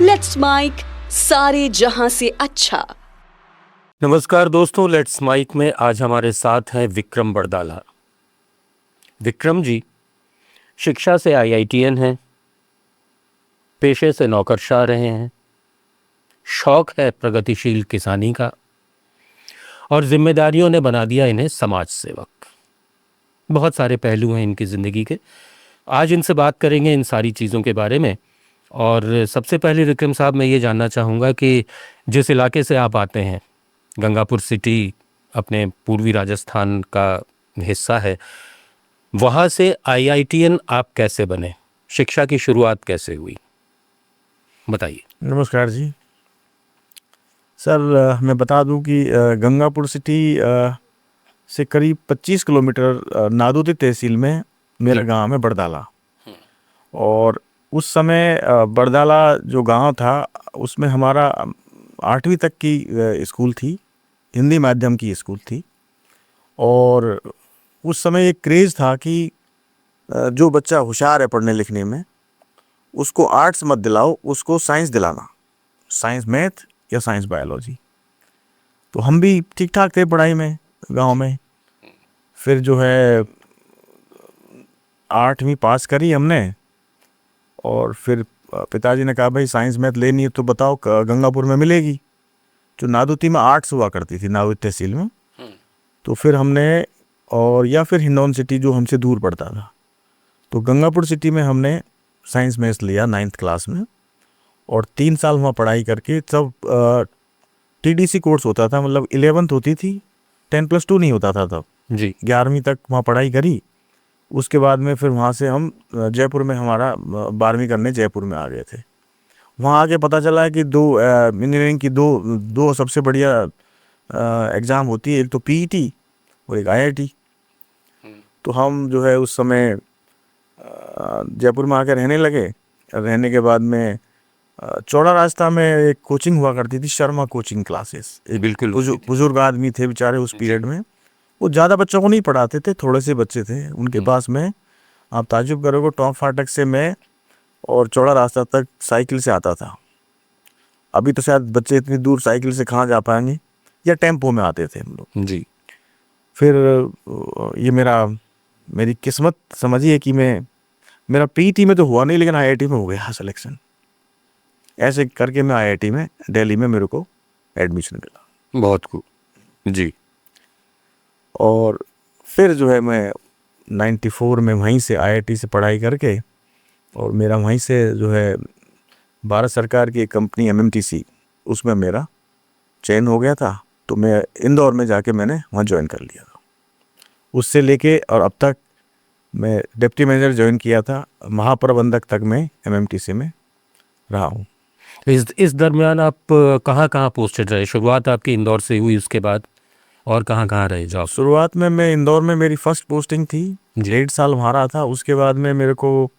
Let's mic सारे जहां से अच्छा। नमस्कार दोस्तों, लेट्स माइक में आज हमारे साथ हैं विक्रम बरदाला। विक्रम जी शिक्षा से आईआईटीएन हैं, पेशे से नौकरशाह रहे हैं, शौक है प्रगतिशील किसानी का और जिम्मेदारियों ने बना दिया इन्हें समाज सेवक। बहुत सारे पहलू हैं इनकी ज़िंदगी के। आज इनसे बात करेंगे इन सारी चीज़ों के बारे में। और सबसे पहले विक्रम साहब, मैं ये जानना चाहूँगा कि जिस इलाके से आप आते हैं, गंगापुर सिटी अपने पूर्वी राजस्थान का हिस्सा है, वहाँ से आईआईटीएन आप कैसे बने? शिक्षा की शुरुआत कैसे हुई, बताइए। नमस्कार जी सर, मैं बता दूं कि गंगापुर सिटी से करीब 25 किलोमीटर नादौती तहसील में मेरा गांव है बरदाला। और उस समय बरदाला जो गांव था उसमें हमारा 8वीं तक की स्कूल थी, हिंदी माध्यम की स्कूल थी। और उस समय एक क्रेज़ था कि जो बच्चा होशियार है पढ़ने लिखने में उसको आर्ट्स मत दिलाओ, उसको साइंस दिलाना, साइंस मैथ या साइंस बायोलॉजी। तो हम भी ठीक ठाक थे पढ़ाई में गांव में। फिर जो है 8वीं पास करी हमने और फिर पिताजी ने कहा भाई साइंस मैथ लेनी है तो बताओ गंगापुर में मिलेगी, जो नादौती में आर्ट्स हुआ करती थी नादौती तहसील में। तो फिर हमने, और या फिर हिंडौन सिटी जो हमसे दूर पड़ता था, तो गंगापुर सिटी में हमने साइंस मैथ्स लिया 9th क्लास में। और 3 साल वहाँ पढ़ाई करके तब टीडीसी कोर्स होता था, मतलब 11th होती थी, 10+2 नहीं होता था तब जी। 11वीं तक वहाँ पढ़ाई करी। उसके बाद में फिर वहाँ से हम जयपुर में, हमारा 12वीं करने जयपुर में आ गए थे। वहाँ आके पता चला है कि इंजीनियरिंग की दो सबसे बढ़िया एग्ज़ाम होती है, एक तो पीईटी और एक आईआईटी। तो हम जो है उस समय जयपुर में आकर रहने लगे। रहने के बाद में चौड़ा रास्ता में एक कोचिंग हुआ करती थी, शर्मा कोचिंग क्लासेस। बिल्कुल। बुजुर्ग आदमी थे बेचारे उस पीरियड में, वो ज़्यादा बच्चों को नहीं पढ़ाते थे, थोड़े से बच्चे थे उनके पास में। आप ताजुब करोगे, टॉप फाटक से मैं और चौड़ा रास्ता तक साइकिल से आता था। अभी तो शायद बच्चे इतनी दूर साइकिल से कहाँ जा पाएंगे, या टेम्पो में आते थे हम लोग जी। फिर ये मेरी किस्मत समझिए कि मेरा पीईटी में तो हुआ नहीं, लेकिन आईआईटी में हो गया सिलेक्शन। ऐसे करके मैं आईआईटी में दिल्ली में मेरे को एडमिशन मिला। बहुत खूब जी। और फिर जो है मैं 94 में वहीं से आईआईटी से पढ़ाई करके, और मेरा वहीं से जो है भारत सरकार की एक कंपनी एमएमटीसी, उसमें मेरा चयन हो गया था। तो मैं इंदौर में जाके मैंने वहाँ ज्वाइन कर लिया था। उससे लेके और अब तक मैं डिप्टी मैनेजर ज्वाइन किया था, महाप्रबंधक तक मैं एमएमटीसी में रहा हूँ। इस दरमियान आप कहाँ कहाँ पोस्टेड रहे? शुरुआत आपकी इंदौर से हुई, उसके बाद और कहाँ कहाँ रहे जॉब? शुरुआत में मैं इंदौर में, मेरी फर्स्ट पोस्टिंग थी, 1.5 साल वहाँ रहा था। उसके बाद में मेरे को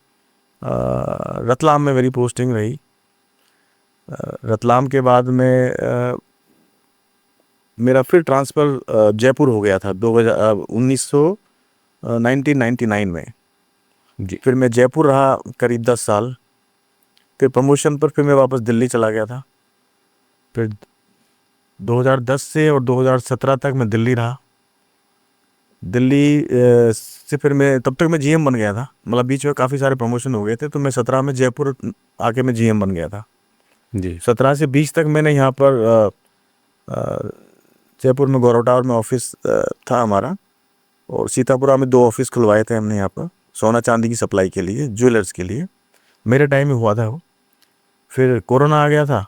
रतलाम में मेरी पोस्टिंग रही। रतलाम के बाद में मेरा फिर ट्रांसफ़र जयपुर हो गया था 1999 में जी। फिर मैं जयपुर रहा करीब 10 साल। फिर प्रमोशन पर फिर मैं वापस दिल्ली चला गया था। फिर 2010 से और 2017 तक मैं दिल्ली रहा। दिल्ली से फिर मैं, तब तक मैं जीएम बन गया था, मतलब बीच में काफ़ी सारे प्रमोशन हो गए थे। तो मैं 17 में जयपुर आके मैं जीएम बन गया था जी। 17 से 20 तक मैंने यहाँ पर जयपुर में गौरव टावर में ऑफिस था हमारा, और सीतापुरा में 2 ऑफिस खुलवाए थे हमने यहाँ पर सोना चांदी की सप्लाई के लिए, ज्वेलर्स के लिए। मेरे टाइम में हुआ था वो। फिर कोरोना आ गया था।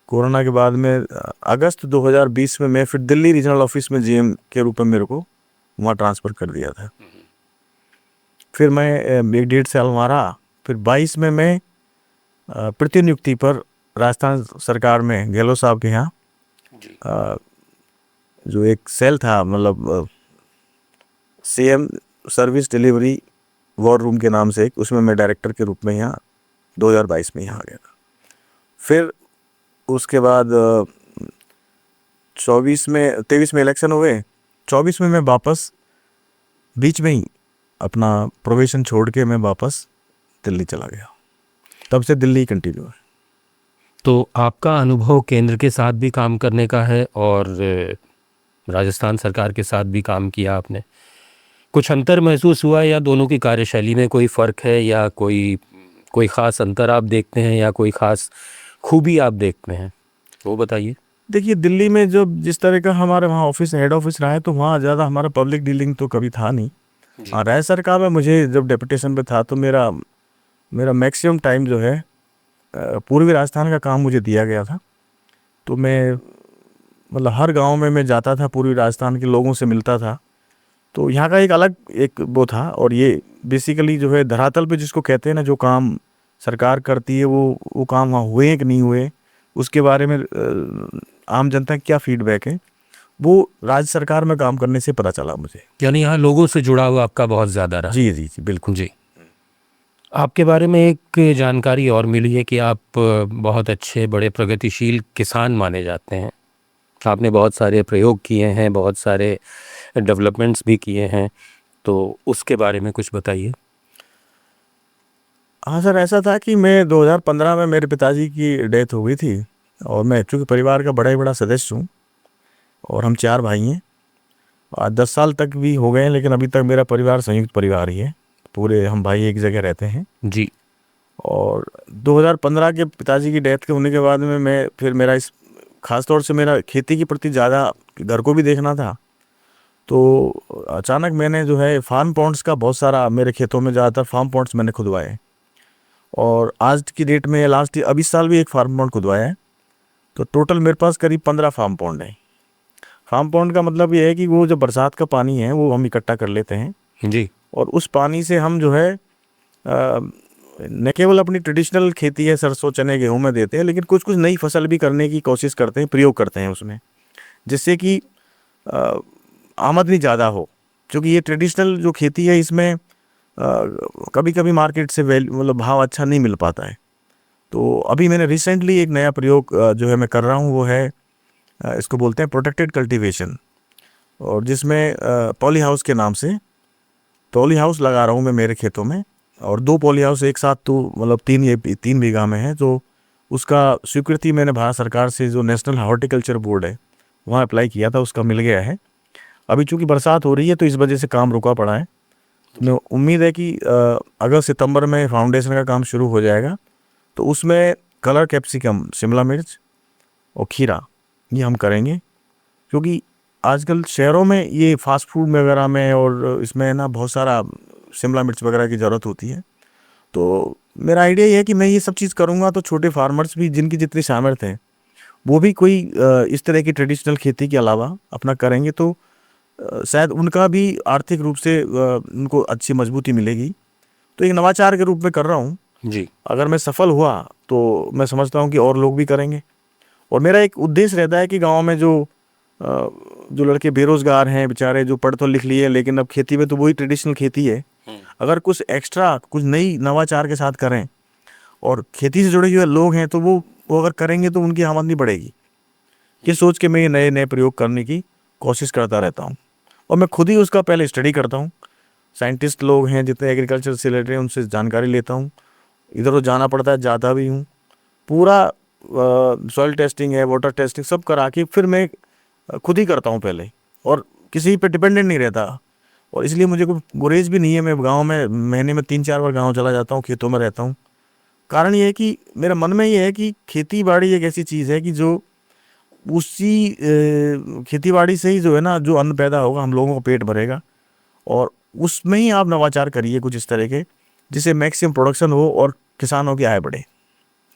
कोरोना के बाद में अगस्त 2020 में मैं फिर दिल्ली रीजनल ऑफिस में जीएम के रूप में मेरे को वहाँ ट्रांसफ़र कर दिया था। फिर मैं 1.5 साल वहाँ रहा। फिर 22 में मैं प्रतिनियुक्ति पर राजस्थान सरकार में गहलोत साहब के यहाँ जो एक सेल था, मतलब CM service delivery war room के नाम से, उसमें मैं डायरेक्टर के रूप में यहाँ 2022 में यहाँ आ गया था। फिर उसके बाद 23 में इलेक्शन हुए। 24 में मैं वापस बीच में ही अपना प्रोफेशन छोड़ के मैं वापस दिल्ली चला गया। तब से दिल्ली कंटिन्यू है। तो आपका अनुभव केंद्र के साथ भी काम करने का है और राजस्थान सरकार के साथ भी काम किया आपने। कुछ अंतर महसूस हुआ या दोनों की कार्यशैली में कोई फ़र्क है या कोई ख़ास अंतर आप देखते हैं या कोई ख़ास खूबी आप देखते हैं, वो बताइए। देखिए, दिल्ली में जो जिस तरह का हमारे वहाँ ऑफिस हेड ऑफिस रहा है, तो वहाँ ज़्यादा हमारा पब्लिक डीलिंग तो कभी था नहीं। और राज्य सरकार में मुझे जब डेपुटेशन पे था तो मेरा मैक्सिमम टाइम जो है पूर्वी राजस्थान का काम मुझे दिया गया था। तो मैं मतलब हर गांव में मैं जाता था, पूर्वी राजस्थान के लोगों से मिलता था। तो यहाँ का एक अलग एक वो था। और ये बेसिकली जो है धरातल पे जिसको कहते हैं ना, जो काम सरकार करती है वो काम वहाँ हुए कि नहीं हुए, उसके बारे में आम जनता का क्या फीडबैक है, वो राज्य सरकार में काम करने से पता चला मुझे। यानी यहाँ लोगों से जुड़ा हुआ आपका बहुत ज़्यादा रहा। जी जी जी, बिल्कुल जी। आपके बारे में एक जानकारी और मिली है कि आप बहुत अच्छे बड़े प्रगतिशील किसान माने जाते हैं। आपने बहुत सारे प्रयोग किए हैं, बहुत सारे डेवलपमेंट्स भी किए हैं, तो उसके बारे में कुछ बताइए। हाँ सर, ऐसा था कि मैं 2015 में मेरे पिताजी की डेथ हो गई थी। और मैं चूँकि परिवार का बड़ा ही बड़ा सदस्य हूँ और हम 4 भाई हैं। आज 10 साल तक भी हो गए हैं, लेकिन अभी तक मेरा परिवार संयुक्त परिवार ही है। पूरे हम भाई एक जगह रहते हैं जी। और 2015 के पिताजी की डेथ के होने के बाद में मैं फिर मेरा इस खास तौर से मेरा खेती के प्रति ज़्यादा, घर को भी देखना था। तो अचानक मैंने जो है फार्म पॉन्ड्स का बहुत सारा, मेरे खेतों में ज़्यादातर फार्म पॉन्ड्स मैंने खुदवाए। और आज की डेट में लास्ट अब इस साल भी एक फार्म पॉन्ड खुदवाया है। तो टोटल मेरे पास करीब 15 फार्म पॉन्ड हैं। फार्म पॉन्ड का मतलब ये है कि वो जो बरसात का पानी है वो हम इकट्ठा कर लेते हैं जी। और उस पानी से हम जो है न केवल अपनी ट्रेडिशनल खेती है, सरसों चने गेहूं में देते हैं, लेकिन कुछ कुछ नई फसल भी करने की कोशिश करते हैं, प्रयोग करते हैं उसमें, जिससे कि आमदनी ज़्यादा हो। क्योंकि ये ट्रेडिशनल जो खेती है इसमें कभी कभी मार्केट से मतलब भाव अच्छा नहीं मिल पाता है। तो अभी मैंने रिसेंटली एक नया प्रयोग जो है मैं कर रहा हूँ, वो है इसको बोलते हैं प्रोटेक्टेड कल्टीवेशन, और जिसमें पॉली हाउस के नाम से पॉली हाउस लगा रहा हूँ मैं मेरे खेतों में। और 2 पॉली हाउस एक साथ, तो मतलब 3 बीघा में है। तो उसका स्वीकृति मैंने भारत सरकार से, जो नेशनल हॉर्टिकल्चर बोर्ड है, वहाँ अप्लाई किया था, उसका मिल गया है। अभी चूँकि बरसात हो रही है तो इस वजह से काम रुका पड़ा है। मैं उम्मीद है कि अगस्त सितंबर में फाउंडेशन का काम शुरू हो जाएगा। तो उसमें कलर कैप्सिकम, शिमला मिर्च और खीरा ये हम करेंगे। क्योंकि आजकल शहरों में ये फास्ट फूड वगैरह में और इसमें ना बहुत सारा शिमला मिर्च वगैरह की ज़रूरत होती है। तो मेरा आइडिया ये है कि मैं ये सब चीज़ करूँगा तो छोटे फार्मर्स भी, जिनकी जितनी सामर्थ्य है, वो भी कोई इस तरह की ट्रेडिशनल खेती के अलावा अपना करेंगे तो शायद उनका भी आर्थिक रूप से उनको अच्छी मजबूती मिलेगी। तो एक नवाचार के रूप में कर रहा हूँ जी। अगर मैं सफल हुआ तो मैं समझता हूँ कि और लोग भी करेंगे। और मेरा एक उद्देश्य रहता है कि गांव में जो लड़के बेरोजगार हैं बेचारे, जो पढ़ तो लिख लिए लेकिन अब खेती में तो वही ट्रेडिशनल खेती है, अगर कुछ एक्स्ट्रा, कुछ नई नवाचार के साथ करें और खेती से जुड़े हुए लोग हैं तो वो अगर करेंगे तो उनकी आमदनी बढ़ेगी। ये सोच के मैं ये नए नए प्रयोग करने की कोशिश करता रहता हूँ। और मैं खुद ही उसका पहले स्टडी करता हूँ। साइंटिस्ट लोग हैं जितने एग्रीकल्चर से रिलेटेड हैं, उनसे जानकारी लेता हूँ। इधर तो जाना पड़ता है, जाता भी हूँ। पूरा सॉइल टेस्टिंग है, वाटर टेस्टिंग सब करा के फिर मैं खुद ही करता हूँ पहले, और किसी पे डिपेंडेंट नहीं रहता। और इसलिए मुझे कोई गुरेज भी नहीं है। मैं गांव में महीने में 3-4 बार गांव चला जाता हूँ, खेतों में रहता हूँ। कारण ये है कि मेरा मन में ये है कि खेती बाड़ी एक ऐसी चीज़ है कि जो उसी खेती बाड़ी से ही जो है ना, जो अन्न पैदा होगा, हम लोगों को पेट भरेगा। और उसमें ही आप नवाचार करिए कुछ इस तरह के, जिससे मैक्सिमम प्रोडक्शन हो और किसानों की आय बढ़े।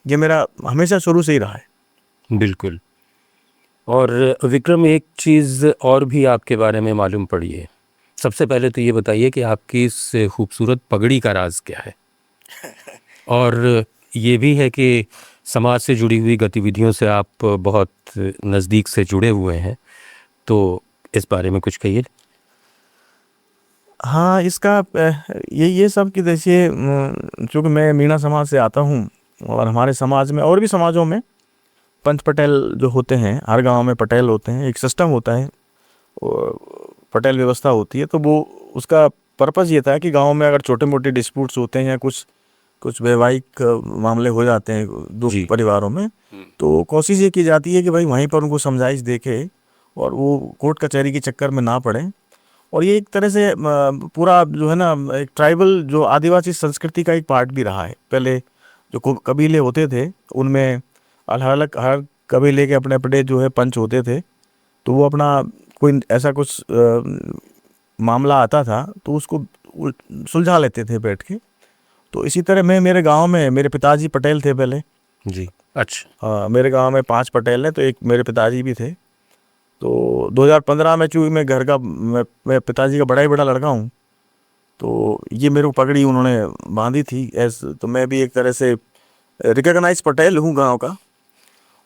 ये मेरा हमेशा शुरू से ही रहा है। बिल्कुल। और विक्रम, एक चीज़ और भी आपके बारे में मालूम पड़ी है। सबसे पहले तो ये बताइए कि आपकी इस खूबसूरत पगड़ी का राज क्या है? और ये भी है कि समाज से जुड़ी हुई गतिविधियों से आप बहुत नज़दीक से जुड़े हुए हैं, तो इस बारे में कुछ कहिए। हाँ, इसका ये सब कि देखिए, चूँकि मैं मीणा समाज से आता हूँ और हमारे समाज में और भी समाजों में पंच पटेल जो होते हैं, हर गांव में पटेल होते हैं, एक सिस्टम होता है, पटेल व्यवस्था होती है। तो वो उसका पर्पज़ ये था कि गांव में अगर छोटे मोटे डिस्प्यूट्स होते हैं या कुछ वैवाहिक मामले हो जाते हैं दो परिवारों में, तो कोशिश ये की जाती है कि भाई वहीं पर उनको समझाइश देके और वो कोर्ट कचहरी के चक्कर में ना पड़े। और ये एक तरह से पूरा जो है ना एक ट्राइबल जो आदिवासी संस्कृति का एक पार्ट भी रहा है। पहले जो कबीले होते थे उनमें अलग अलग हर कबीले के अपने अपने जो है पंच होते थे, तो वो अपना कोई ऐसा कुछ मामला आता था तो उसको सुलझा लेते थे बैठ के। तो इसी तरह मैं मेरे गांव में, मेरे पिताजी पटेल थे पहले जी। अच्छा। मेरे गांव में 5 पटेल हैं, तो एक मेरे पिताजी भी थे। तो 2015 में चूँकि मैं घर का मैं पिताजी का बड़ा ही बड़ा लड़का हूँ, तो ये मेरे को पगड़ी उन्होंने बांधी थी तो मैं भी एक तरह से रिकॉग्नाइज पटेल हूँ गांव का।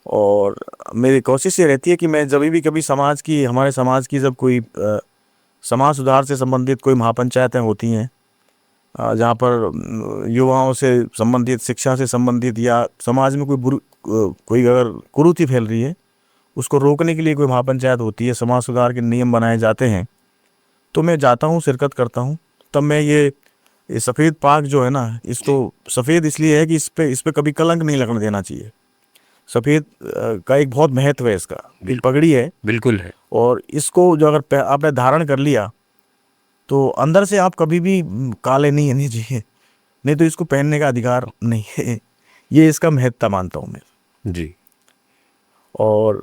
और मेरी कोशिश ये रहती है कि मैं जब भी कभी हमारे समाज की जब कोई समाज सुधार से संबंधित कोई महापंचायतें होती हैं जहाँ पर युवाओं से संबंधित, शिक्षा से संबंधित या समाज में कोई अगर कुरीति फैल रही है उसको रोकने के लिए कोई महापंचायत होती है, समाज सुधार के नियम बनाए जाते हैं, तो मैं जाता हूँ, शिरकत करता हूँ। तब मैं ये सफ़ेद पाग जो है ना, इसको सफ़ेद इसलिए है कि इस पे कभी कलंक नहीं लगने देना चाहिए। सफ़ेद का एक बहुत महत्व है, इसका एक पगड़ी है, बिल्कुल है। और इसको जो अगर आपने धारण कर लिया तो अंदर से आप कभी भी काले नहीं होने चाहिए, नहीं तो इसको पहनने का अधिकार नहीं है। ये इसका महत्ता मानता हूँ मैं जी। और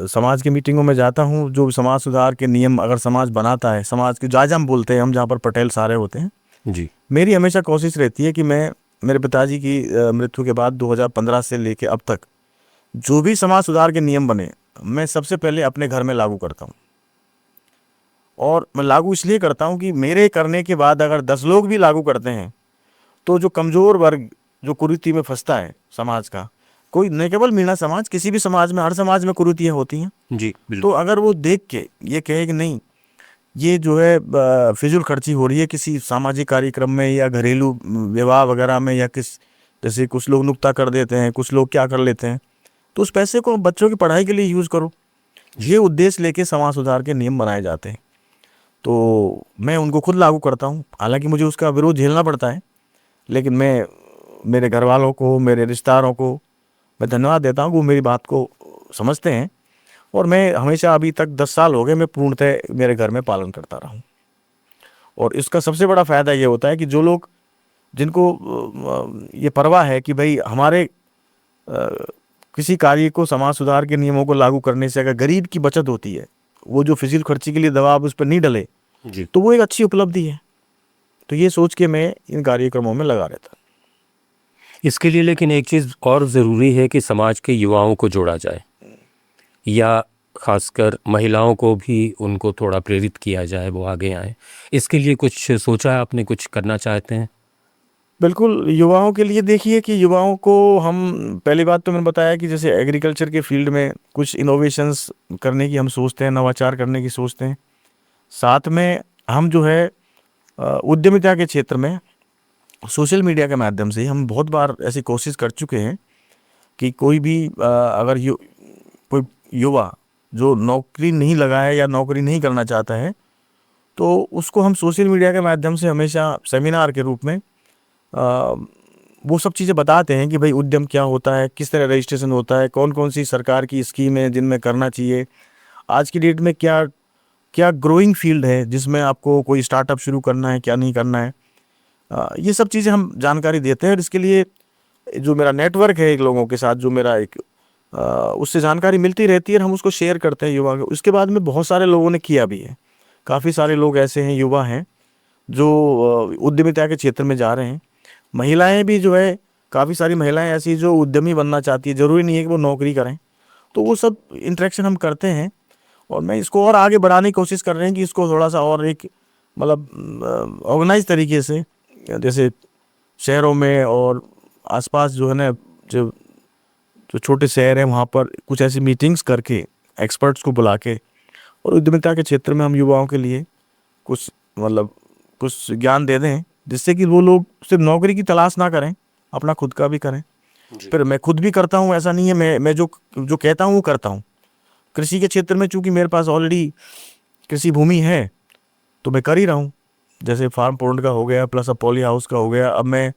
समाज की मीटिंगों में जाता हूँ। जो समाज सुधार के नियम अगर समाज बनाता है, समाज के जायजाम बोलते हैं हम, जहाँ पर पटेल सारे होते हैं जी। मेरी हमेशा कोशिश रहती है कि मैं मेरे पिताजी की मृत्यु के बाद 2015 से लेके अब तक जो भी समाज सुधार के नियम बने मैं सबसे पहले अपने घर में लागू करता हूँ। और मैं लागू इसलिए करता हूँ कि मेरे करने के बाद अगर 10 लोग भी लागू करते हैं तो जो कमज़ोर वर्ग जो कुरीति में फंसता है समाज का, कोई न केवल मीणा समाज, किसी भी समाज में, हर समाज में कुरीतियाँ होती हैं जी। तो अगर वो देख के ये कहे कि नहीं ये जो है फिजूल खर्ची हो रही है किसी सामाजिक कार्यक्रम में या घरेलू विवाह वगैरह में, या जैसे कुछ लोग नुक्ता कर देते हैं, कुछ लोग क्या कर लेते हैं, तो उस पैसे को बच्चों की पढ़ाई के लिए यूज़ करो, ये उद्देश्य लेके समाज सुधार के नियम बनाए जाते हैं। तो मैं उनको खुद लागू करता हूँ, हालांकि मुझे उसका विरोध झेलना पड़ता है, लेकिन मैं मेरे घर वालों को, मेरे रिश्तेदारों को मैं धन्यवाद देता हूँ कि वो मेरी बात को समझते हैं। और मैं हमेशा अभी तक 10 साल हो गए मैं पूर्णतः मेरे घर में पालन करता रहा हूँ। और इसका सबसे बड़ा फ़ायदा ये होता है कि जो लोग जिनको ये परवाह है कि भाई हमारे किसी कार्य को, समाज सुधार के नियमों को लागू करने से अगर गरीब की बचत होती है, वो जो फिजूल खर्ची के लिए दबाव उस पर नहीं डले जी, तो वो एक अच्छी उपलब्धि है। तो ये सोच के मैं इन कार्यक्रमों में लगा रहता। इसके लिए लेकिन एक चीज़ और ज़रूरी है कि समाज के युवाओं को जोड़ा जाए, या खासकर महिलाओं को भी उनको थोड़ा प्रेरित किया जाए, वो आगे आए। इसके लिए कुछ सोचा है आपने, कुछ करना चाहते हैं? बिल्कुल, युवाओं के लिए देखिए कि युवाओं को हम, पहली बात तो मैंने बताया कि जैसे एग्रीकल्चर के फील्ड में कुछ इनोवेशंस करने की हम सोचते हैं, नवाचार करने की सोचते हैं। साथ में हम जो है उद्यमिता के क्षेत्र में सोशल मीडिया के माध्यम से हम बहुत बार ऐसी कोशिश कर चुके हैं कि कोई भी अगर कोई युवा जो नौकरी नहीं लगा है या नौकरी नहीं करना चाहता है, तो उसको हम सोशल मीडिया के माध्यम से हमेशा सेमिनार के रूप में वो सब चीज़ें बताते हैं कि भाई उद्यम क्या होता है, किस तरह रजिस्ट्रेशन होता है, कौन कौन सी सरकार की स्कीम है जिनमें करना चाहिए, आज की डेट में क्या क्या ग्रोइंग फील्ड है जिसमें आपको कोई स्टार्टअप शुरू करना है, क्या नहीं करना है। ये सब चीज़ें हम जानकारी देते हैं। और इसके लिए जो मेरा नेटवर्क है एक लोगों के साथ, जो मेरा एक उससे जानकारी मिलती रहती है और हम उसको शेयर करते हैं युवा को। उसके बाद में बहुत सारे लोगों ने किया भी है, काफ़ी सारे लोग ऐसे हैं, युवा हैं जो उद्यमिता के क्षेत्र में जा रहे हैं। महिलाएं भी जो है, काफ़ी सारी महिलाएं ऐसी जो उद्यमी बनना चाहती है, ज़रूरी नहीं है कि वो नौकरी करें, तो वो सब इंटरेक्शन हम करते हैं। और मैं इसको और आगे बढ़ाने की कोशिश कर रहे हैं कि इसको थोड़ा सा और एक मतलब ऑर्गेनाइज तरीके से, जैसे शहरों में और आसपास जो है ना, जो छोटे शहर हैं वहाँ पर कुछ ऐसी मीटिंग्स करके एक्सपर्ट्स को बुला के और उद्यमिता के क्षेत्र में हम युवाओं के लिए कुछ कुछ ज्ञान दे दें, जिससे कि वो लोग सिर्फ नौकरी की तलाश ना करें, अपना खुद का भी करें। फिर मैं खुद भी करता हूँ, ऐसा नहीं है, मैं जो कहता हूँ वो करता हूँ। कृषि के क्षेत्र में चूँकि मेरे पास ऑलरेडी कृषि भूमि है तो मैं कर ही रहा हूँ, जैसे फार्म पॉन्ड का हो गया, प्लस अब पॉली हाउस का हो गया। अब मैं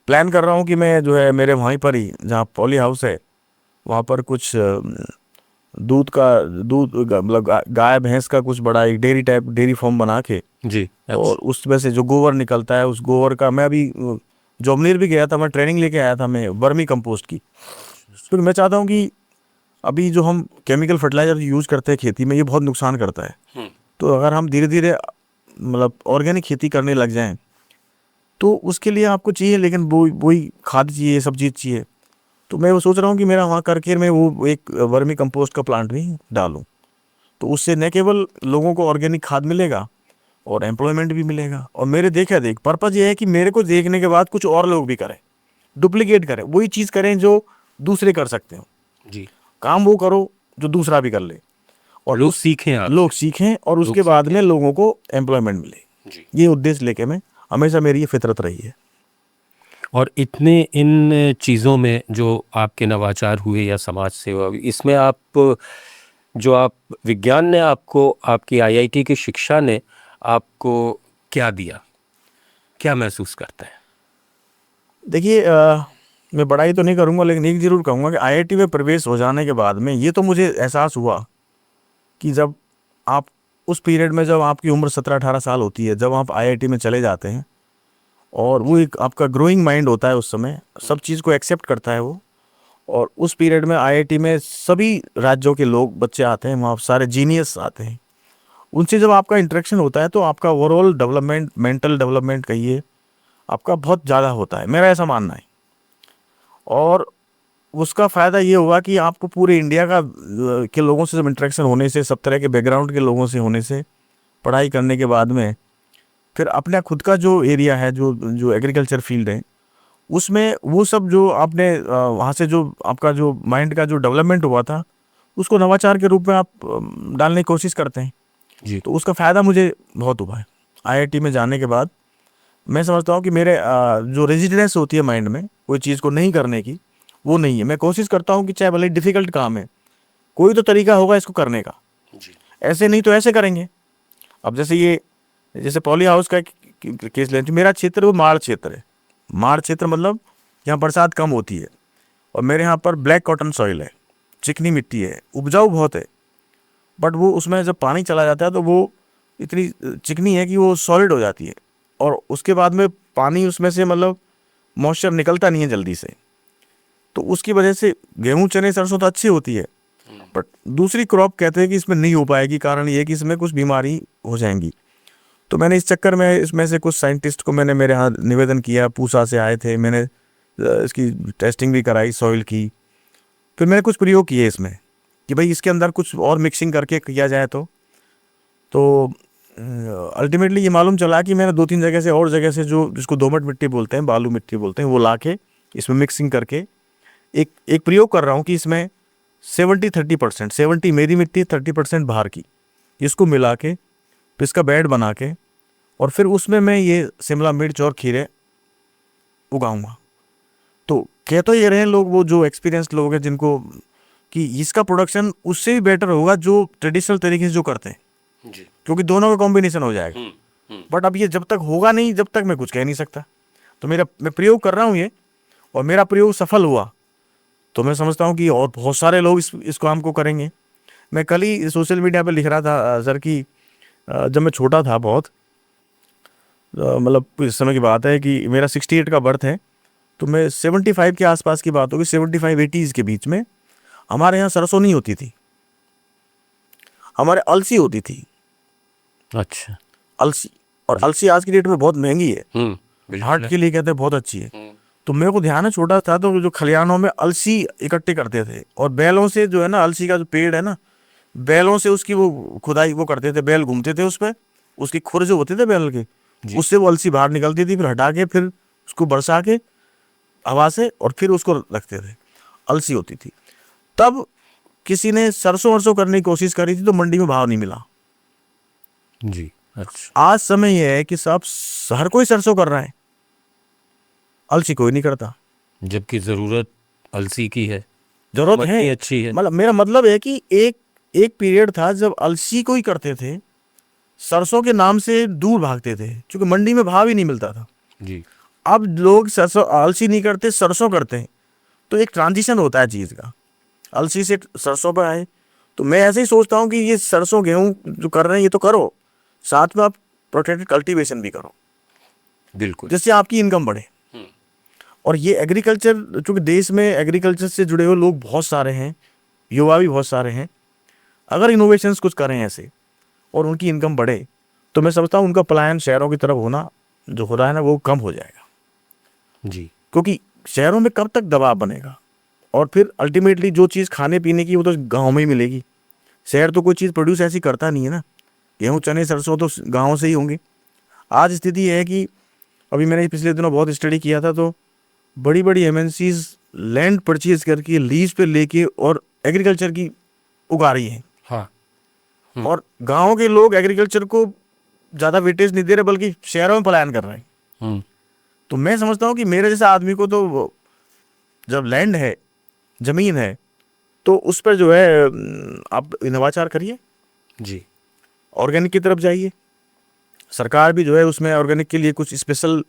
प्लान कर रहा हूँ कि मैं जो है मेरे वहीं पर ही, जहाँ पॉली हाउस है वहाँ पर कुछ मतलब गाय भैंस का कुछ बड़ा एक डेयरी फार्म बना के, जी। और उसमें से जो गोबर निकलता है, उस गोबर का मैं अभी जोमनीर भी गया था, मैं ट्रेनिंग लेके आया था मैं वर्मी कंपोस्ट की। तो मैं चाहता हूँ कि अभी जो हम केमिकल फर्टिलाइजर यूज़ करते हैं खेती में, ये बहुत नुकसान करता है। तो अगर हम धीरे धीरे मतलब ऑर्गेनिक खेती करने लग जाएं, तो उसके लिए आपको चाहिए, लेकिन वही खाद चाहिए, सब चीज़ चाहिए। तो मैं वो सोच रहा हूँ कि मेरा वहाँ करके मैं वो एक वर्मी कंपोस्ट का प्लांट भी डालूँ, तो उससे न केवल लोगों को ऑर्गेनिक खाद मिलेगा और एम्प्लॉयमेंट भी मिलेगा। और मेरे देख पर्पज़ ये है कि मेरे को देखने के बाद कुछ और लोग भी करें, डुप्लीकेट करें, वही चीज़ करें जो दूसरे कर सकते हो। जी। काम वो करो जो दूसरा भी कर ले, और लोग सीखें आपसे। लोग सीखें, और उसके बाद में लोगों को एम्प्लॉयमेंट मिले। जी। ये उद्देश्य लेके मैं हमेशा, मेरी ये फितरत रही है। और इतने इन चीज़ों में जो आपके नवाचार हुए या समाज सेवा हुई, इसमें आप जो आप विज्ञान ने आपको, आपकी आईआईटी की शिक्षा ने आपको क्या दिया, क्या महसूस करते हैं? देखिए, मैं बड़ाई तो नहीं करूँगा, लेकिन एक ज़रूर कहूँगा कि आईआईटी में प्रवेश हो जाने के बाद में ये तो मुझे एहसास हुआ कि जब आप उस पीरियड में, जब आपकी उम्र 17-18 साल होती है, जब आप आईआईटी में चले जाते हैं, और वो एक आपका ग्रोइंग माइंड होता है, उस समय सब चीज़ को एक्सेप्ट करता है वो। और उस पीरियड में आईआईटी में सभी राज्यों के लोग, बच्चे आते हैं, वहाँ सारे जीनियस आते हैं। उनसे जब आपका इंटरेक्शन होता है, तो आपका ओवरऑल डेवलपमेंट, मेंटल डेवलपमेंट कहिए, आपका बहुत ज़्यादा होता है, मेरा ऐसा मानना है। और उसका फ़ायदा ये हुआ कि आपको पूरे इंडिया के लोगों से जब इंटरेक्शन होने से, सब तरह के बैकग्राउंड के लोगों से होने से, पढ़ाई करने के बाद में फिर अपना खुद का जो एरिया है, जो जो एग्रीकल्चर फील्ड है, उसमें वो सब जो आपने वहाँ से जो आपका जो माइंड का जो डेवलपमेंट हुआ था, उसको नवाचार के रूप में आप डालने की कोशिश करते हैं। जी। तो उसका फ़ायदा मुझे बहुत हुआ है। आईआईटी में जाने के बाद मैं समझता हूँ कि मेरे जो रेजिडेंस होती है माइंड में कोई चीज़ को नहीं करने की, वो नहीं है। मैं कोशिश करता हूँ कि चाहे भले डिफ़िकल्ट काम है, कोई तो तरीका होगा इसको करने का। जी। ऐसे नहीं तो ऐसे करेंगे। अब जैसे पॉली हाउस का केस लें, मेरा क्षेत्र वो माड़ क्षेत्र है। माड़ क्षेत्र मतलब यहाँ बरसात कम होती है, और मेरे यहाँ पर ब्लैक कॉटन सॉइल है, चिकनी मिट्टी है, उपजाऊ बहुत है, बट वो उसमें जब पानी चला जाता है तो वो इतनी चिकनी है कि वो सॉलिड हो जाती है, और उसके बाद में पानी उसमें से मतलब मॉइस्चर निकलता नहीं है जल्दी से। तो उसकी वजह से गेहूँ, चने, सरसों तो अच्छी होती है, बट दूसरी क्रॉप कहते हैं कि इसमें नहीं हो पाएगी। कारण ये है कि इसमें कुछ बीमारी हो जाएंगी। तो मैंने इस चक्कर में इसमें से कुछ साइंटिस्ट को मैंने मेरे यहाँ निवेदन किया, पूसा से आए थे, मैंने इसकी टेस्टिंग भी कराई सॉइल की। फिर मैंने कुछ प्रयोग किए इसमें कि भाई इसके अंदर कुछ और मिक्सिंग करके किया जाए। तो अल्टीमेटली ये मालूम चला कि मैंने 2-3 जगह से, और जगह से, जो जिसको दोमट मिट्टी बोलते हैं, बालू मिट्टी बोलते हैं, वो ला के इसमें मिक्सिंग करके एक प्रयोग कर रहा हूँ कि इसमें 70-30%, 70 मेरी मिट्टी, 30% बाहर की, इसको मिला के फिर इसका बेड बना के, और फिर उसमें मैं ये शिमला मिर्च और खीरे उगाऊंगा। तो कह तो ये रहे लोग, वो जो एक्सपीरियंस्ड लोग हैं, जिनको कि इसका प्रोडक्शन उससे भी बेटर होगा जो ट्रेडिशनल तरीके से जो करते हैं। जी। क्योंकि दोनों का कॉम्बिनेशन हो जाएगा। बट अब ये जब तक होगा नहीं, जब तक मैं कुछ कह नहीं सकता। तो मैं प्रयोग कर रहा हूँ ये, और मेरा प्रयोग सफल हुआ, तो मैं समझता हूँ कि और बहुत सारे लोग इस काम को करेंगे। मैं कल ही सोशल मीडिया पर लिख रहा था सर कि जब मैं छोटा था बहुत, मतलब इस समय की बात है कि मेरा 68 का बर्थ है, तो मैं 75 के आसपास की बात होगी, 75-80s के बीच में हमारे यहाँ सरसों नहीं होती थी, हमारे अलसी होती थी। अच्छा। अलसी, और अलसी आज की डेट में बहुत महंगी है, बिल्कुल हार्ट के लिए कहते हैं बहुत अच्छी है। तो मेरे को ध्यान है, छोटा था तो जो खलियानों में अलसी इकट्ठे करते थे, और बैलों से जो है ना, अलसी का जो पेड़ है ना, बैलों से उसकी वो खुदाई वो करते थे, बैल घूमते थे उस पर, उसकी खुर जो होते थे बैल के, उससे वो अलसी बाहर निकलती थी, फिर हटा के फिर उसको बरसा के हवा से, और फिर उसको रखते थे, अलसी होती थी। तब किसी ने सरसों वरसों करने की कोशिश करी थी, तो मंडी में भाव नहीं मिला। जी। अच्छा। आज समय यह है कि सब हर कोई सरसों कर रहा है, अलसी कोई नहीं करता, जबकि जरूरत अलसी की है, जरूरत मट्टी है। अच्छी है। मतलब मेरा मतलब है कि एक पीरियड था जब अलसी को ही करते थे, सरसों के नाम से दूर भागते थे, क्योंकि मंडी में भाव ही नहीं मिलता था। जी। अब लोग सरसों, अलसी नहीं करते, सरसों करते हैं। तो एक ट्रांजिशन होता है चीज़ का। अलसी से सरसों पे आए। तो मैं ऐसे ही सोचता हूँ कि ये सरसों गेहूं जो कर रहे हैं ये तो करो, साथ में आप प्रोटेक्टेड कल्टीवेशन भी करो, बिल्कुल। जिससे आपकी इनकम बढ़े। और ये एग्रीकल्चर, चूँकि देश में एग्रीकल्चर से जुड़े हुए लोग बहुत सारे हैं, युवा भी बहुत सारे हैं, अगर इनोवेशंस कुछ करें ऐसे और उनकी इनकम बढ़े, तो मैं समझता हूँ उनका पलायन शहरों की तरफ होना जो हो रहा है ना, वो कम हो जाएगा। जी। क्योंकि शहरों में कब तक दबाव बनेगा, और फिर अल्टीमेटली जो चीज़ खाने पीने की वो तो गाँव में ही मिलेगी। शहर तो कोई चीज़ प्रोड्यूस ऐसी करता नहीं है ना, गेहूँ चने सरसों तो गाँव से ही होंगे। आज स्थिति है कि अभी मैंने पिछले दिनों बहुत स्टडी किया था, तो बड़ी बड़ी एमएनसीज लैंड परचेज करके लीज पे लेके और एग्रीकल्चर की उगा रही हैं। हाँ। और गाँव के लोग एग्रीकल्चर को ज़्यादा वेटेज नहीं दे रहे, बल्कि शहरों में पलायन कर रहे हैं। तो मैं समझता हूँ कि मेरे जैसा आदमी को तो जब लैंड है, ज़मीन है, तो उस पर जो है आप नवाचार करिए, जी। ऑर्गेनिक की तरफ जाइए। सरकार भी जो है उसमें ऑर्गेनिक के लिए कुछ स्पेशल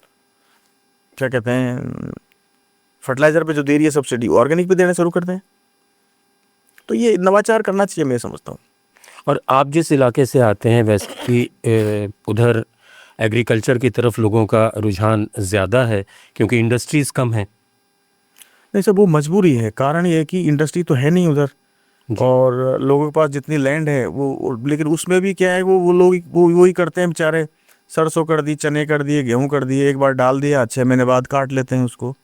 क्या कहते हैं फर्टिलाइजर पे जो दे रही है सब्सिडी, ऑर्गेनिक पे देना शुरू कर दें। तो ये नवाचार करना चाहिए, मैं समझता हूँ। और आप जिस इलाके से आते हैं वैसे भी उधर एग्रीकल्चर की तरफ लोगों का रुझान ज़्यादा है क्योंकि इंडस्ट्रीज़ कम हैं। नहीं सर, वो मजबूरी है। कारण ये है कि इंडस्ट्री तो है नहीं उधर, और लोगों के पास जितनी लैंड है वो, लेकिन उसमें भी क्या है, वो लोग वही करते हैं बेचारे, सरसों कर दी, चने कर दिए, गेहूं कर दिए, एक बार डाल दिया, 6 महीने बाद काट लेते हैं उसको।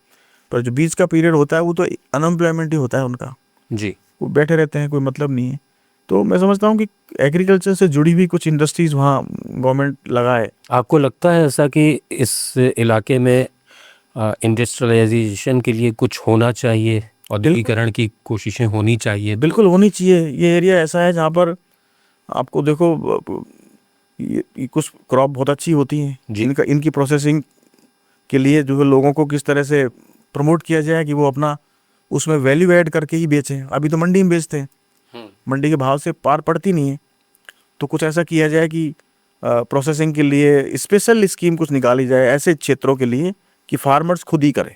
पर जो बीच का पीरियड होता है वो तो अनएम्प्लॉयमेंट ही होता है उनका। जी। वो बैठे रहते हैं, कोई मतलब नहीं है। तो मैं समझता हूँ कि एग्रीकल्चर से जुड़ी हुई कुछ इंडस्ट्रीज वहाँ गवर्नमेंट लगाए। आपको लगता है ऐसा कि इस इलाके में इंडस्ट्रियलाइजेशन के लिए कुछ होना चाहिए, औद्योगिकरण की कोशिशें होनी चाहिए? बिल्कुल होनी चाहिए। ये एरिया ऐसा है जहाँ पर आपको देखो ये कुछ क्रॉप बहुत अच्छी होती हैं, इनकी प्रोसेसिंग के लिए जो है लोगों को किस तरह से प्रमोट किया जाए कि वो अपना उसमें वैल्यू ऐड करके ही बेचें। अभी तो मंडी में बेचते हैं, मंडी के भाव से पार पड़ती नहीं है। तो कुछ ऐसा किया जाए कि प्रोसेसिंग के लिए स्पेशल स्कीम कुछ निकाली जाए ऐसे क्षेत्रों के लिए कि फार्मर्स खुद ही करें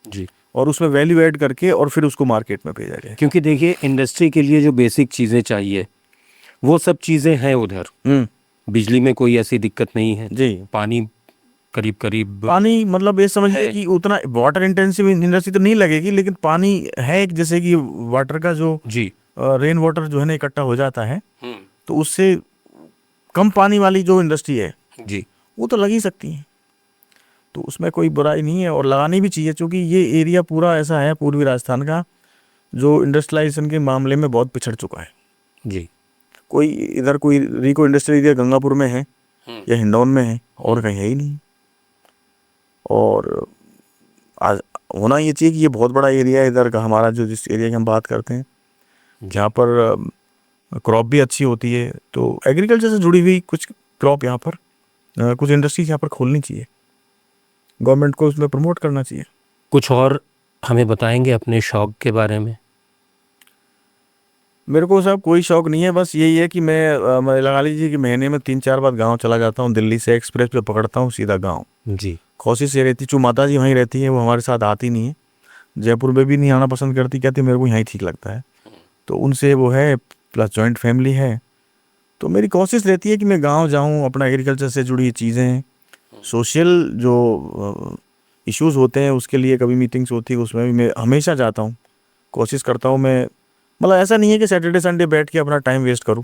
जी, और उसमें वैल्यू ऐड करके और फिर उसको मार्केट में भेजा जाए। क्योंकि देखिए इंडस्ट्री के लिए जो बेसिक चीज़ें चाहिए वो सब चीज़ें हैं उधर। बिजली में कोई ऐसी दिक्कत नहीं है जी। पानी करीब पानी मतलब ये समझिए कि उतना वाटर इंटेंसिव इंडस्ट्री तो नहीं लगेगी, लेकिन पानी है एक, जैसे कि वाटर का जो जी रेन वाटर जो है ना इकट्ठा हो जाता है, तो उससे कम पानी वाली जो इंडस्ट्री है जी वो तो लग ही सकती है। तो उसमें कोई बुराई नहीं है और लगानी भी चाहिए, क्योंकि ये एरिया पूरा ऐसा है पूर्वी राजस्थान का जो इंडस्ट्रियलाइजेशन के मामले में बहुत पिछड़ चुका है। जी। कोई इधर कोई रिको इंडस्ट्री एरिया गंगापुर में है या हिंडौन में है, और कहीं है ही नहीं। और आज होना ये चाहिए कि ये बहुत बड़ा एरिया है इधर का हमारा, जो जिस एरिया की हम बात करते हैं, जहाँ पर क्रॉप भी अच्छी होती है। तो एग्रीकल्चर से जुड़ी हुई कुछ क्रॉप यहाँ पर, कुछ इंडस्ट्रीज यहाँ पर खोलनी चाहिए, गवर्नमेंट को उसमें प्रमोट करना चाहिए। कुछ और हमें बताएंगे अपने शौक के बारे में? मेरे को साहब कोई शौक नहीं है, बस यही है कि मैं लगा लीजिए कि महीने में 3-4 बार गांव चला जाता हूँ। दिल्ली से एक्सप्रेस पे पकड़ता हूँ सीधा गांव। जी। कोशिश से रहती, चूँ माता जी वहीं रहती है, वो हमारे साथ आती नहीं है, जयपुर में भी नहीं आना पसंद करती, कहती मेरे को यहीं ठीक लगता है। तो उनसे वो है, प्लस जॉइंट फैमिली है। तो मेरी कोशिश रहती है कि मैं गाँव जाऊँ, अपना एग्रीकल्चर से जुड़ी चीज़ें, सोशल जो इश्यूज़ होते हैं उसके लिए कभी मीटिंग्स होती है, उसमें भी मैं हमेशा जाता हूँ, कोशिश करता हूँ। मैं मतलब ऐसा नहीं है कि सैटरडे संडे बैठ के अपना टाइम वेस्ट करूँ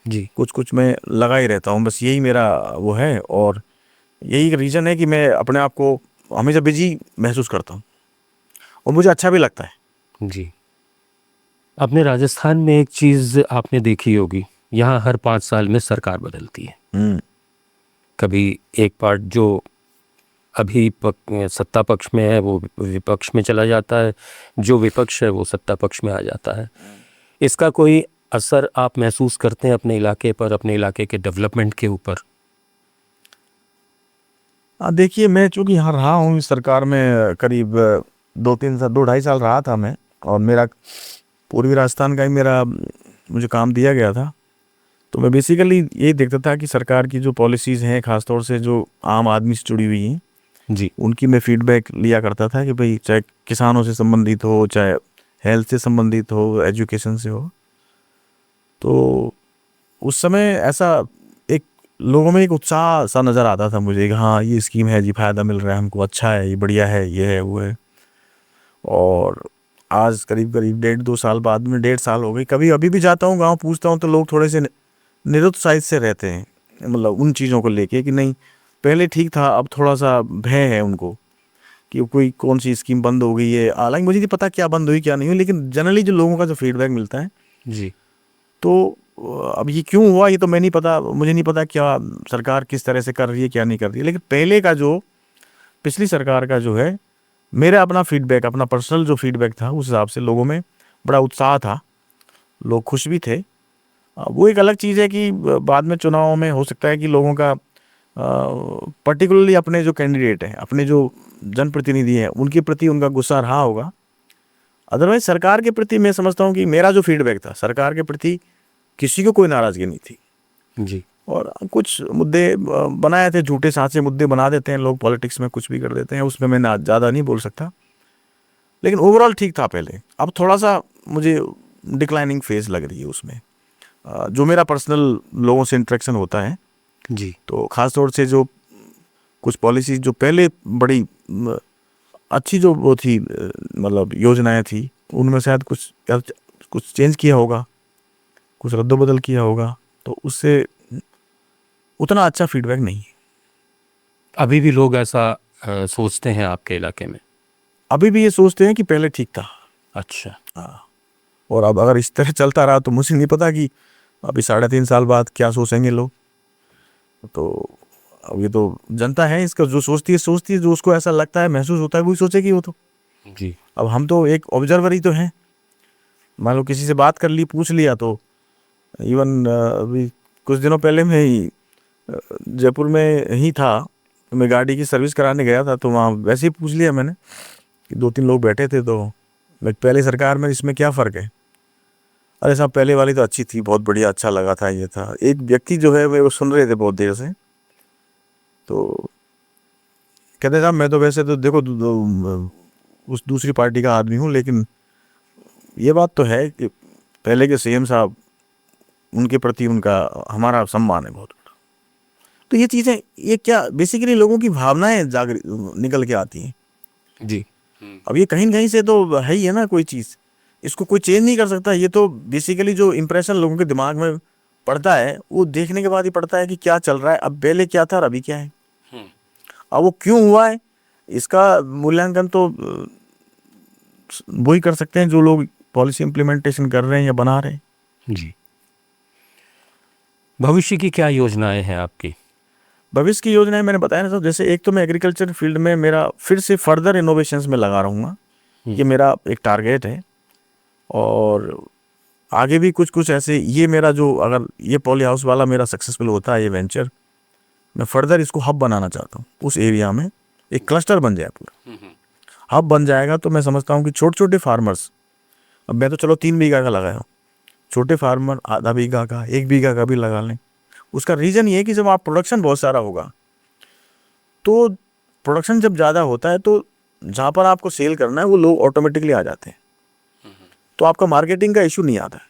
जी। कुछ मैं लगा ही रहता हूँ, बस यही मेरा वो है। और यही रीज़न है कि मैं अपने आप को हमेशा बिजी महसूस करता हूँ और मुझे अच्छा भी लगता है। जी। अपने राजस्थान में एक चीज़ आपने देखी होगी, यहाँ हर 5 साल में सरकार बदलती है। कभी एक पार्ट जो अभी सत्ता पक्ष में है वो विपक्ष में चला जाता है, जो विपक्ष है वो सत्ता पक्ष में आ जाता है। इसका कोई असर आप महसूस करते हैं अपने इलाके पर, अपने इलाके के डेवलपमेंट के ऊपर? देखिए, मैं चूँकि यहाँ रहा हूँ इस सरकार में करीब 2-2.5 साल रहा था मैं, और मेरा पूर्वी राजस्थान का ही मुझे काम दिया गया था। तो मैं बेसिकली यही देखता था कि सरकार की जो पॉलिसीज़ हैं, ख़ासतौर से जो आम आदमी से जुड़ी हुई हैं जी, उनकी मैं फीडबैक लिया करता था कि भाई चाहे किसानों से संबंधित हो, चाहे हेल्थ से संबंधित हो, एजुकेशन से हो। तो उस समय ऐसा एक लोगों में एक उत्साह सा नज़र आता था मुझे कि हाँ ये स्कीम है जी, फ़ायदा मिल रहा है हमको, अच्छा है, ये बढ़िया है, ये है वो है। और आज करीब करीब 1.5-2 साल बाद में, 1.5 साल हो गई, कभी अभी भी जाता हूँ गांव, पूछता हूँ तो लोग थोड़े से निरुत्साहित से रहते हैं, मतलब उन चीज़ों को लेके कि नहीं पहले ठीक था, अब थोड़ा सा भय है उनको कि कोई कौन सी स्कीम बंद हो गई है। हालांकि मुझे नहीं पता क्या बंद हुई क्या नहीं हुई, लेकिन जनरली जो लोगों का जो फीडबैक मिलता है जी। तो अब ये क्यों हुआ ये तो मैं नहीं पता, मुझे नहीं पता क्या सरकार किस तरह से कर रही है क्या नहीं कर रही है। लेकिन पहले का जो पिछली सरकार का जो है, मेरा अपना फीडबैक, अपना पर्सनल जो फीडबैक था, उस हिसाब से लोगों में बड़ा उत्साह था, लोग खुश भी थे। वो एक अलग चीज़ है कि बाद में चुनाव में हो सकता है कि लोगों का पर्टिकुलरली अपने जो कैंडिडेट हैं, अपने जो जनप्रतिनिधि हैं, उनके प्रति उनका गुस्सा रहा होगा। अदरवाइज सरकार के प्रति मैं समझता हूँ कि मेरा जो फीडबैक था, सरकार के प्रति किसी को कोई नाराज़गी नहीं थी। जी। और कुछ मुद्दे बनाए थे, झूठे सांचे मुद्दे बना देते हैं लोग, पॉलिटिक्स में कुछ भी कर देते हैं, उसमें मैं ना ज़्यादा नहीं बोल सकता, लेकिन ओवरऑल ठीक था पहले। अब थोड़ा सा मुझे डिक्लाइनिंग फेज लग रही है उसमें। जो मेरा पर्सनल लोगों से इंटरेक्शन होता है जी। तो ख़ास तौर से जो कुछ पॉलिसी जो पहले बड़ी अच्छी जो वो थी, मतलब योजनाएं थी, उनमें शायद कुछ चेंज किया होगा, कुछ रद्दोबदल किया होगा, तो उससे उतना अच्छा फीडबैक नहीं है। अभी भी लोग ऐसा सोचते हैं आपके इलाके में? अभी भी ये सोचते हैं कि पहले ठीक था। अच्छा। हाँ, और अब अगर इस तरह चलता रहा तो मुझे नहीं पता कि अभी 3.5 साल बाद क्या सोचेंगे लोग। तो अब ये तो जनता है, इसका जो सोचती है, जो उसको ऐसा लगता है, महसूस होता है, वही सोचेगी वो तो। जी। अब हम तो एक ऑब्जर्वर ही तो हैं। मान लो किसी से बात कर ली, पूछ लिया, तो इवन अभी कुछ दिनों पहले मैं ही जयपुर में ही था, तो मैं गाड़ी की सर्विस कराने गया था, तो वहाँ वैसे ही पूछ लिया मैंने कि 2-3 लोग बैठे थे, तो पहले सरकार में इसमें क्या फ़र्क है? अरे साहब पहले वाली तो अच्छी थी, बहुत बढ़िया, अच्छा लगा था, ये था। एक व्यक्ति जो है वो सुन रहे थे बहुत देर से, तो कहते साहब मैं तो वैसे तो देखो उस दूसरी पार्टी का आदमी हूँ, लेकिन ये बात तो है कि पहले के सीएम साहब, उनके प्रति उनका हमारा सम्मान है बहुत। तो ये चीज़ें, ये क्या बेसिकली लोगों की भावनाएं जागृत निकल के आती हैं। जी। अब ये कहीं न कहीं से तो है ही है ना कोई चीज़, इसको कोई चेंज नहीं कर सकता। ये तो बेसिकली जो इम्प्रेशन लोगों के दिमाग में पड़ता है, वो देखने के बाद ही पड़ता है कि क्या चल रहा है, अब पहले क्या था और अभी क्या है। अब वो क्यों हुआ है, इसका मूल्यांकन तो वही कर सकते हैं जो लोग पॉलिसी इम्प्लीमेंटेशन कर रहे हैं या बना रहे हैं। जी। भविष्य की क्या योजनाएं हैं आपकी? भविष्य की योजनाएं मैंने बताया ना सर, जैसे एक तो मैं एग्रीकल्चर फील्ड में मेरा फिर से फर्दर इनोवेशंस में लगा रहूँगा, ये मेरा एक टारगेट है। और आगे भी कुछ ऐसे, ये मेरा जो, अगर ये पॉली हाउस वाला मेरा सक्सेसफुल होता है ये वेंचर, मैं फर्दर इसको हब बनाना चाहता हूँ। उस एरिया में एक क्लस्टर बन जाए, पूरा हब बन जाएगा, तो मैं समझता हूँ कि छोटे छोटे फार्मर्स, अब मैं तो चलो 3 बीघा का लगाया हूँ, छोटे फार्मर आधा बीघा का, 1 बीघा का भी लगा लें। उसका रीज़न ये है कि जब आप प्रोडक्शन बहुत सारा होगा, तो प्रोडक्शन जब ज़्यादा होता है तो जहाँ पर आपको सेल करना है वो लोग ऑटोमेटिकली आ जाते हैं, तो आपका मार्केटिंग का इशू नहीं आता है।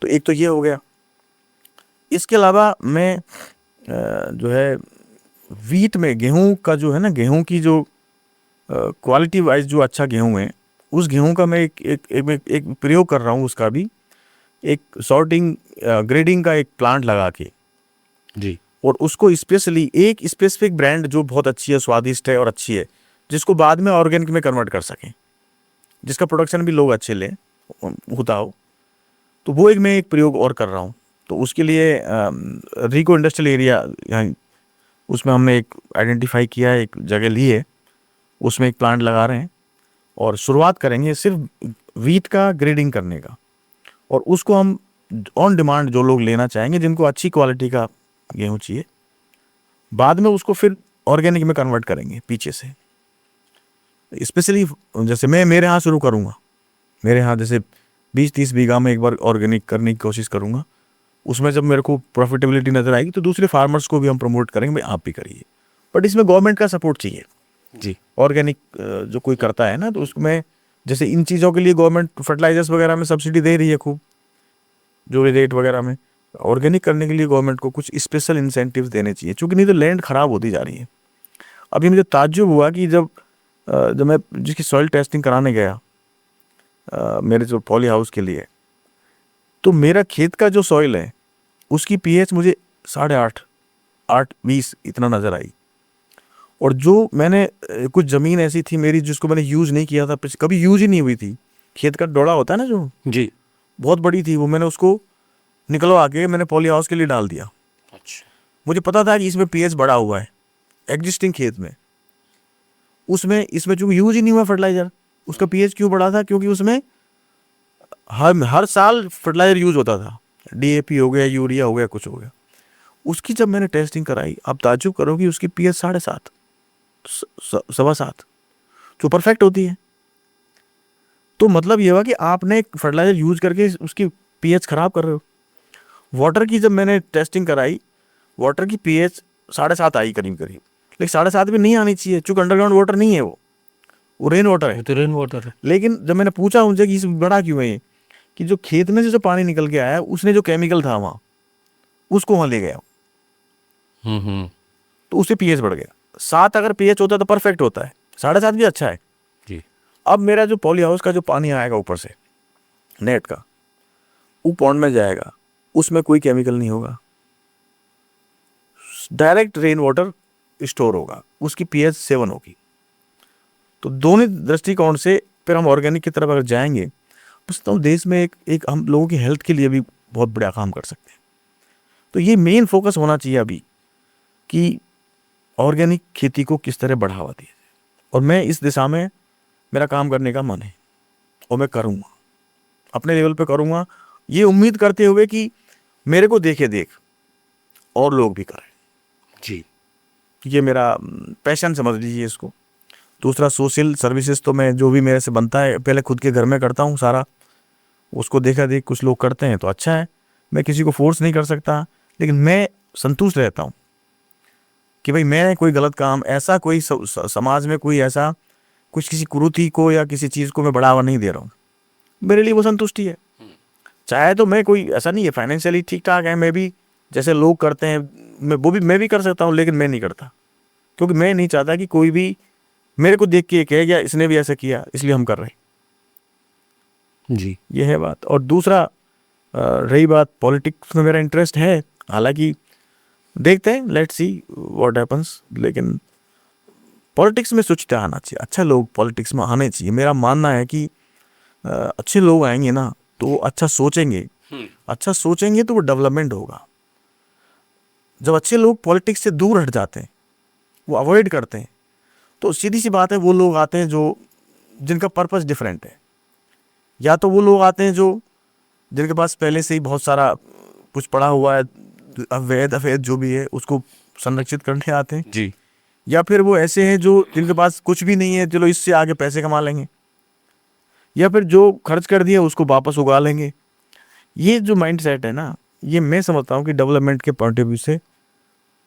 तो एक तो ये हो गया। इसके अलावा मैं जो है वीट में, गेहूं का जो है ना, गेहूं की जो क्वालिटी वाइज जो अच्छा गेहूं है, उस गेहूं का मैं एक प्रयोग कर रहा हूँ, उसका भी एक सॉर्टिंग ग्रेडिंग का एक प्लांट लगा के। जी। और उसको स्पेशली एक स्पेसिफिक ब्रांड जो बहुत अच्छी है, स्वादिष्ट है और अच्छी है, जिसको बाद में ऑर्गेनिक में कन्वर्ट कर सकें, जिसका प्रोडक्शन भी लोग अच्छे लें होता हो, तो वो मैं एक प्रयोग और कर रहा हूँ। तो उसके लिए रिको इंडस्ट्रियल एरिया, यहाँ उसमें हमने एक आइडेंटिफाई किया है, एक जगह ली है, उसमें एक प्लांट लगा रहे हैं और शुरुआत करेंगे सिर्फ वीट का ग्रेडिंग करने का। और उसको हम ऑन डिमांड जो लोग लेना चाहेंगे, जिनको अच्छी क्वालिटी का गेहूँ चाहिए, बाद में उसको फिर ऑर्गेनिक में कन्वर्ट करेंगे पीछे से। स्पेशली जैसे मैं मेरे यहाँ शुरू करूँगा, मेरे यहाँ जैसे 20-30 बीघा में एक बार ऑर्गेनिक करने की कोशिश करूँगा। उसमें जब मेरे को प्रॉफिटेबिलिटी नज़र आएगी तो दूसरे फार्मर्स को भी हम प्रमोट करेंगे, भाई आप भी करिए। बट इसमें गवर्नमेंट का सपोर्ट चाहिए। जी। ऑर्गेनिक जो कोई करता है ना, तो उसमें जैसे इन चीज़ों के लिए गवर्नमेंट फर्टिलाइजर्स वगैरह में सब्सिडी दे रही है खूब, जो रेट वगैरह में। ऑर्गेनिक करने के लिए गवर्नमेंट को कुछ स्पेशल इंसेंटिव्स देने चाहिए, क्योंकि नहीं तो लैंड ख़राब होती जा रही है। अभी मुझे ताज्जुब हुआ कि जब मैं जिसकी सॉइल टेस्टिंग कराने गया मेरे जो पॉली हाउस के लिए, तो मेरा खेत का जो सॉइल है उसकी पीएच मुझे 8.5 8-20 इतना नज़र आई। और जो मैंने कुछ ज़मीन ऐसी थी मेरी जिसको मैंने यूज़ नहीं किया था, कभी यूज़ ही नहीं हुई थी, खेत का डोड़ा होता है ना जो, जी। बहुत बड़ी थी वो, मैंने उसको निकलवा के मैंने पॉली हाउस के लिए डाल दिया। अच्छा। मुझे पता था कि इसमें पीएच बढ़ा हुआ है एग्जिस्टिंग खेत में, उसमें इसमें चूँकि यूज़ ही नहीं हुआ फर्टिलाइज़र, उसका पीएच क्यों बढ़ा था? क्योंकि उसमें हर साल फर्टिलाइज़र यूज़ होता था, डीएपी हो गया, यूरिया हो गया, कुछ हो गया। उसकी जब मैंने टेस्टिंग कराई, आप ताज्जुब करोगे, उसकी पीएच 7.5 7.25 जो परफेक्ट होती है। तो मतलब ये हुआ कि आपने फर्टिलाइजर यूज करके उसकी पीएच खराब कर रहे हो। वाटर की जब मैंने टेस्टिंग कराई, वाटर की पीएच 7.5 आई करीब करीब, लेकिन 7.5 भी नहीं आनी चाहिए, चूंकि अंडरग्राउंड वाटर नहीं है, वो रेन वाटर है। तो रेन वाटर है। लेकिन जब मैंने पूछा उनसे कि इसमें बड़ा क्यों है ये, कि जो खेत में से जो पानी निकल के आया उसने जो केमिकल था वहाँ उसको वहाँ ले गया, तो उससे पीएच बढ़ गया। 7 अगर पीएच होता तो परफेक्ट होता है, 7.5 भी अच्छा है जी। अब मेरा जो पॉली हाउस का जो पानी आएगा ऊपर से नेट का, वो पॉन्ड में जाएगा, उसमें कोई केमिकल नहीं होगा, डायरेक्ट रेन वाटर स्टोर होगा, उसकी पीएच 7 होगी। तो दोनों दृष्टिकोण से फिर हम ऑर्गेनिक की तरफ अगर जाएंगे, तो देश में एक हम लोगों की हेल्थ के लिए भी बहुत बड़ा काम कर सकते हैं। तो ये मेन फोकस होना चाहिए अभी कि ऑर्गेनिक खेती को किस तरह बढ़ावा दिया जाए, और मैं इस दिशा में मेरा काम करने का मन है और मैं करूँगा, अपने लेवल पे करूँगा, ये उम्मीद करते हुए कि मेरे को देख और लोग भी करें जी। ये मेरा पैशन समझ लीजिए इसको। दूसरा सोशल सर्विसेज तो मैं जो भी मेरे से बनता है पहले खुद के घर में करता हूँ सारा, उसको देखा देख कुछ लोग करते हैं तो अच्छा है, मैं किसी को फोर्स नहीं कर सकता, लेकिन मैं संतुष्ट रहता हूँ कि भाई मैं कोई गलत काम ऐसा कोई समाज में कोई ऐसा कुछ किसी कुरीति को या किसी चीज़ को मैं बढ़ावा नहीं दे रहा हूँ, मेरे लिए वो संतुष्टि है। चाहे तो मैं कोई ऐसा नहीं है, फाइनेंशियली ठीक ठाक है, मैं भी जैसे लोग करते हैं मैं भी कर सकता हूँ, लेकिन मैं नहीं करता, क्योंकि मैं नहीं चाहता कि कोई भी मेरे को देख के कहे या इसने भी ऐसा किया इसलिए हम कर रहे हैं। जी। ये है बात। और दूसरा रही बात पॉलिटिक्स में मेरा इंटरेस्ट है, हालांकि देखते हैं, लेट्स सी व्हाट हैपन्स, लेकिन पॉलिटिक्स में सोचते आना चाहिए, अच्छा लोग पॉलिटिक्स में आने चाहिए। मेरा मानना है कि अच्छे लोग आएंगे ना तो वो अच्छा सोचेंगे तो वो डेवलपमेंट होगा। जब अच्छे लोग पॉलिटिक्स से दूर हट जाते हैं, वो अवॉइड करते हैं, तो सीधी सी बात है वो लोग आते हैं जो जिनका पर्पस डिफरेंट है, या तो वो लोग आते हैं जो जिनके पास पहले से ही बहुत सारा कुछ पड़ा हुआ है, अवैध जो भी है उसको संरक्षित करने आते हैं जी। या फिर वो ऐसे हैं जो जिनके पास कुछ भी नहीं है, चलो इससे आगे पैसे कमा लेंगे, या फिर जो खर्च कर दिया उसको वापस उगा लेंगे। ये जो माइंड सेट है ना, ये मैं समझता हूँ कि डेवलपमेंट के पॉइंट ऑफ व्यू से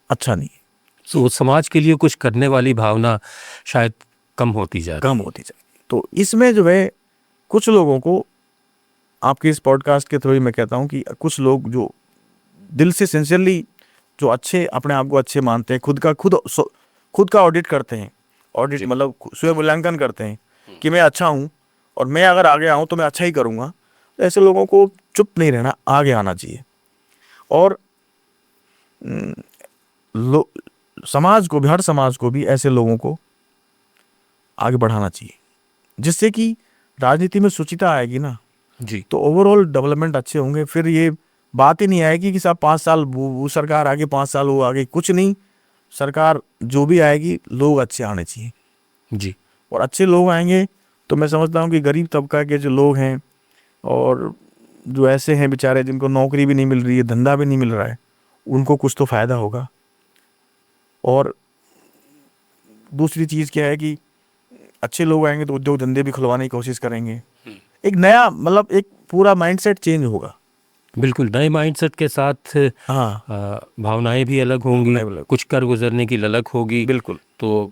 अच्छा नहीं है। तो समाज के लिए कुछ करने वाली भावना शायद कम होती जाएगी। तो इसमें जो है कुछ लोगों को, आपके इस पॉडकास्ट के थ्रू मैं कहता हूँ कि कुछ लोग जो दिल से सिंसियरली जो अच्छे अपने आप को अच्छे मानते हैं, खुद का ऑडिट करते हैं, ऑडिट मतलब स्वयं मूल्यांकन करते हैं कि मैं अच्छा हूँ और मैं अगर आगे आऊँ तो मैं अच्छा ही करूँगा, तो ऐसे लोगों को चुप नहीं रहना, आगे आना चाहिए। और हर समाज को भी ऐसे लोगों को आगे बढ़ाना चाहिए, जिससे कि राजनीति में शुचिता आएगी ना जी। तो ओवरऑल डेवलपमेंट अच्छे होंगे। फिर ये बात ही नहीं आएगी कि साहब 5 साल वो सरकार आगे 5 साल वो आगे, कुछ नहीं, सरकार जो भी आएगी लोग अच्छे आने चाहिए जी। और अच्छे लोग आएंगे तो मैं समझता हूँ कि गरीब तबका के जो लोग हैं और जो ऐसे हैं बेचारे जिनको नौकरी भी नहीं मिल रही है, धंधा भी नहीं मिल रहा है, उनको कुछ तो फ़ायदा होगा। और दूसरी चीज़ क्या है कि अच्छे लोग आएंगे तो उद्योग धंधे भी खुलवाने की कोशिश करेंगे, एक नया मतलब एक पूरा माइंडसेट चेंज होगा। बिल्कुल नए माइंडसेट के साथ हाँ, भावनाएं भी अलग होंगी, कुछ कर गुजरने की ललक होगी। बिल्कुल। तो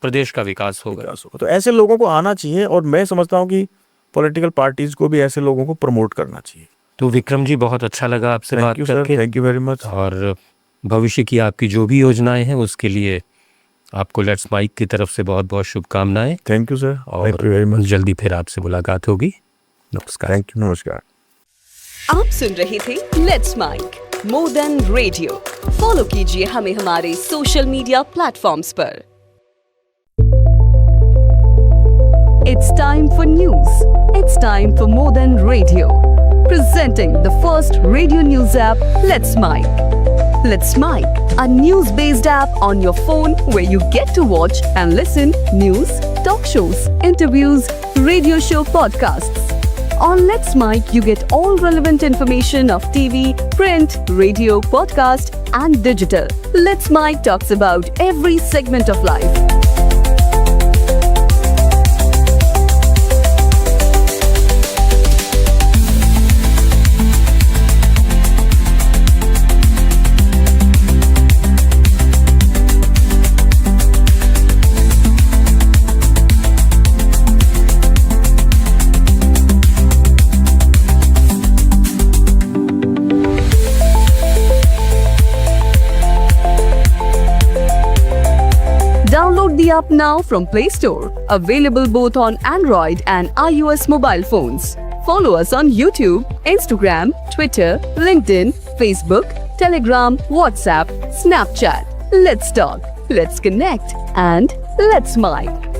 प्रदेश का विकास होगा। विकास होगा। तो ऐसे लोगों को आना चाहिए और मैं समझता हूँ कि पॉलिटिकल पार्टीज को भी ऐसे लोगों को प्रमोट करना चाहिए। तो विक्रम जी, बहुत अच्छा लगा आपसे बात करके। Thank you very much. और भविष्य की आपकी जो भी योजनाएं हैं उसके लिए आपको लेट्स माइक की तरफ से बहुत बहुत शुभकामनाएं। थैंक यू सर, और थैंक यू वेरी मच। जल्दी फिर आपसे मुलाकात होगी। नमस्कार। थैंक यू, नमस्कार। आप सुन रहे थे let's make more than radio. Follow कीजिए हमें हमारे सोशल मीडिया प्लेटफॉर्म्स पर। It's time for news. It's time for more than radio. Presenting the first radio news app, Let's Mic. Let's Mic, a news-based app on your phone where you get to watch and listen news, talk shows, interviews, radio show podcasts. On Let's Mic, you get all relevant information of TV, print, radio, podcast, and digital. Let's Mic talks about every segment of life. Download the app now from Play Store. Available both on Android and iOS mobile phones. Follow us on YouTube, Instagram, Twitter, LinkedIn, Facebook, Telegram, WhatsApp, Snapchat. Let's talk, let's connect, and let's mic.